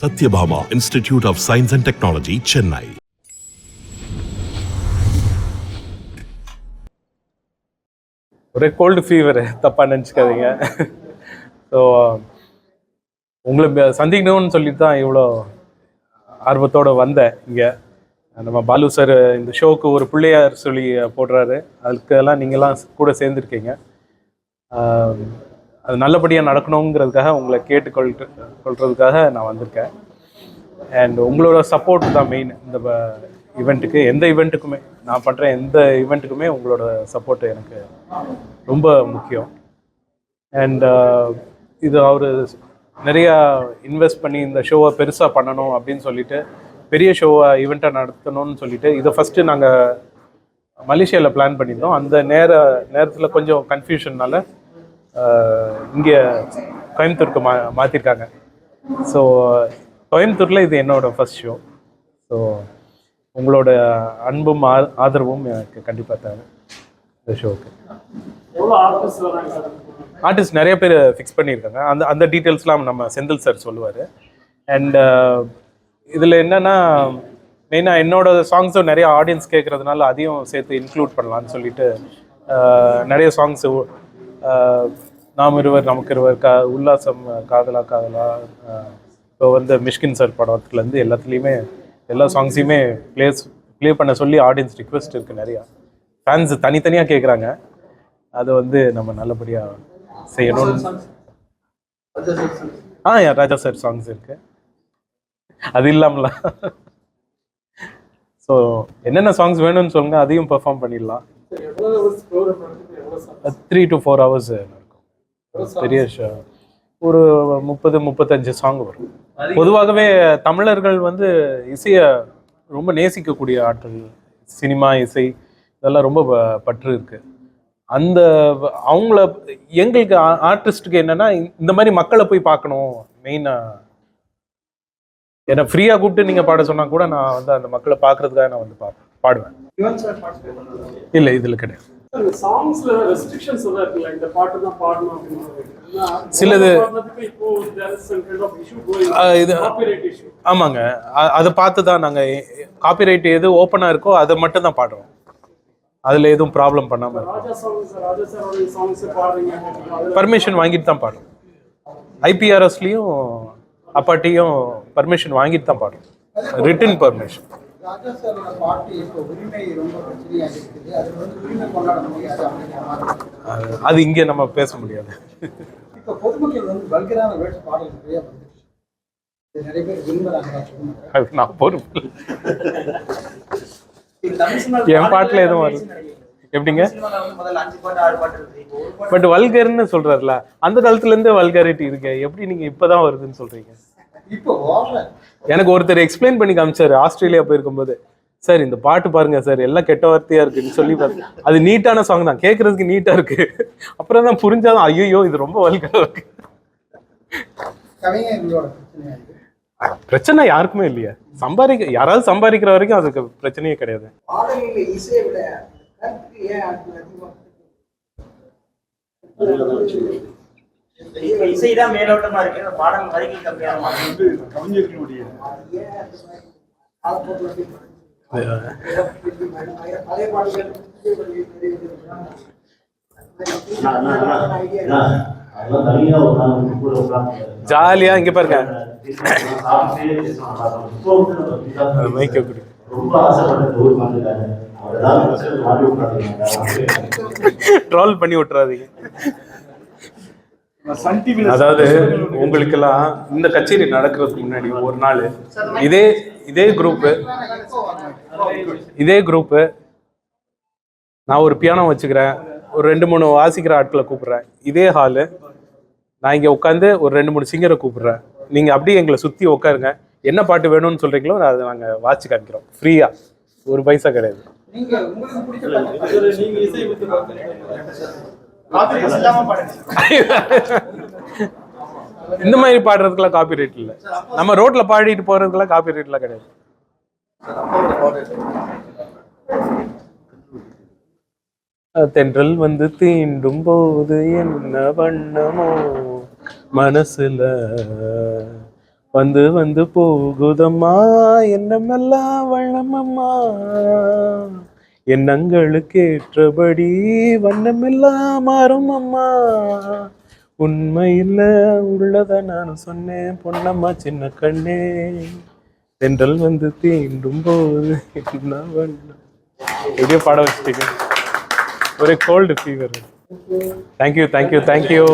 Satyabhama Institute of Science and Technology, Chennai. ஒரே cold fever, தப்பாக நினச்சிக்காதீங்க. ஸோ உங்களை சந்திக்கணும்னு சொல்லிட்டு தான் இவ்வளோ ஆர்வத்தோடு வந்தேன் இங்கே. நம்ம பாலு சார் இந்த ஷோவுக்கு ஒரு பிள்ளையார் சொல்லி போடுறாரு. அதுக்கெல்லாம் நீங்கள்லாம் கூட சேர்ந்துருக்கீங்க. அது நல்லபடியாக நடக்கணுங்கிறதுக்காக உங்களை கொள்றதுக்காக நான் வந்திருக்கேன். அண்ட் உங்களோட சப்போர்ட் தான் மெயின் இந்த ஈவெண்ட்டுக்கு. எந்த ஈவெண்ட்டுக்குமே, நான் பண்ணுற எந்த ஈவெண்ட்டுக்குமே உங்களோட சப்போர்ட் எனக்கு ரொம்ப முக்கியம். அண்ட் இது அவர் நிறையா இன்வெஸ்ட் பண்ணி இந்த ஷோவை பெருசாக பண்ணணும் அப்படின்னு சொல்லிட்டு, பெரிய ஷோவை ஈவெண்ட்டாக நடத்தணும்னு சொல்லிட்டு, இதை ஃபஸ்ட்டு நாங்கள் மலேசியாவில் பிளான் பண்ணியிருந்தோம். அந்த நேரத்தில் கொஞ்சம் கன்ஃபியூஷன்னால இங்கே கோயம்புத்தூருக்கு மாற்றிருக்காங்க. ஸோ கோயம்புத்தூரில் இது என்னோடய ஃபஸ்ட் ஷோ. ஸோ உங்களோட அன்பும் ஆதரவும் எனக்கு கண்டிப்பாக தேவை இந்த ஷோவுக்கு. ஆர்டிஸ்ட் நிறைய பேர் ஃபிக்ஸ் பண்ணியிருக்காங்க. அந்த டீட்டெயில்ஸ்லாம் நம்ம செந்தில் சார் சொல்லுவார். அண்ட் இதில் என்னென்னா, மெயினாக என்னோடய சாங்ஸும் நிறைய ஆடியன்ஸ் கேட்குறதுனால அதையும் சேர்த்து இன்க்ளூட் பண்ணலான்னு சொல்லிட்டு நிறைய சாங்ஸு, நாம் இருவர் நமக்கு இருவர், உல்லாசம், காதலா காதலா, இப்போ மிஷ்கின் சார் படத்துலேருந்து எல்லாத்துலேயுமே எல்லா சாங்ஸையுமே ப்ளே பண்ண சொல்லி ஆடியன்ஸ் ரிக்வெஸ்ட் இருக்குது. நிறையா ஃபேன்ஸ் தனித்தனியாக கேட்குறாங்க. அதை நம்ம நல்லபடியாக செய்யணும். ராஜா சார் சாங்ஸ் இருக்குது. அது இல்லாமல ஸோ என்னென்ன சாங்ஸ் வேணும்னு சொல்லுங்கள், அதையும் பெர்ஃபார்ம் பண்ணிடலாம். 3 to 4 hours நடக்கும். பெரிய ஷோ ஒரு 30-35 சாங் வரும். பொதுவாகவே தமிழர்கள் இசையை ரொம்ப நேசிக்கக்கூடிய ஆட்கள். சினிமா, இசை இதெல்லாம் ரொம்ப பற்று இருக்கு. அந்த அவங்கள எங்களுக்கு ஆர்டிஸ்ட்டுக்கு என்னன்னா, இந்த மாதிரி மக்களை போய் பார்க்கணும். மெயினாக என்னை ஃப்ரீயாக கூப்பிட்டு நீங்கள் பாட சொன்னால் கூட நான் அந்த மக்களை பார்க்கறதுக்காக நான் பாடுவேன். இல்லை, இதில் கிடையாது. சிலது இது ஆமாங்க, அதை பார்த்து தான் நாங்கள் காப்பிரைட் எது ஓப்பனாக இருக்கோ அதை மட்டும் தான் பாடுறோம். அதில் எதுவும் ப்ராப்ளம் பண்ணாமல் பர்மிஷன் வாங்கிட்டு தான் பாடுறோம். ஐபிஆர்எஸ்லேயும் அப்பாட்டியும் பர்மிஷன் வாங்கிட்டு தான் பாடுறோம். Written permission. அது இங்கே நம்ம பேச முடியாது. நான் பொறுப்பு. என் பாட்டுல எதுவும் வரல. எப்படிங்க? பட் வல்கர்னு சொல்றாருல, அந்த காலத்துல இருந்தே வல்காரிட்டி இருக்கு. எப்படி நீங்க இப்பதான் வருதுன்னு சொல்றீங்க? எனக்கு ஒருத்தர் எக்ஸ்பிளைன் பண்ணி காமிச்சாரு ஆஸ்திரேலியா போயிருக்கும்போது. சார் இந்த பாட்டு பாருங்க சார், எல்லாம் கெட்ட வார்த்தையா இருக்குன்னு சொல்லி பாருங்க. அது நீட்டான சாங் தான், கேட்கறதுக்கு நீட்டா இருக்கு. அப்புறம் தான் புரிஞ்சாதான் ஐயோ இது ரொம்ப வல்கரா இருக்கு. பிரச்சனை யாருக்குமே இல்லையா? யாராவது சம்பாதிக்கிற வரைக்கும் அதுக்கு பிரச்சனையே கிடையாது. இசைதான் மேலோட்டமா இருக்கு, பாடல் வரிகள் கம்மியான ஜாலியா இங்க பாருங்க. ட்ரோல் பண்ணி விட்டுறாதீங்க. அதாவது உங்களுக்கெல்லாம் இந்த கச்சேரி நடக்கிறதுக்கு முன்னாடி ஒரு நாள் இதே குரூப்பு நான் ஒரு பியானோ வச்சுக்கிறேன், ஒரு 2-3 வாசிக்கிற ஆட்களை கூப்பிடுறேன். இதே ஹாலு நான் இங்கே உட்காந்து ஒரு 2-3 சிங்கரை கூப்பிடுறேன். நீங்கள் அப்படியே எங்களை சுற்றி உட்காருங்க. என்ன பாட்டு வேணும்னு சொல்கிறீங்களோ அதை நாங்கள் வாட்சி காமிக்கிறோம். ஃப்ரீயாக, ஒரு பைசா கிடையாது. இந்த மாதிரி பாடுறதுக்கெல்லாம் காப்பி ரைட் இல்லை. நம்ம ரோட்ல பாடிட்டு போறதுக்கெல்லாம் காப்பி ரைட்லாம் கிடையாது. தென்றல் தீண்டும் போது என்ன வண்ணமோ மனசுல, வந்து வந்து போகுதம்மா எண்ணமெல்லாம் வண்ணமம்மா, எண்ணங்களுக்கு ஏற்றபடி வண்ணமெல்லாம் மாறும் அம்மா. உண்மையில் உள்ளத நான் சொன்னேன் பொன்னம்மா சின்ன கண்ணே, தென்றல் வந்து தீண்டும் போது என்ன வண்ணம். எப்படியோ பாட வச்சுட்டீங்க. ஒரே cold fever. Thank you thank you thank you.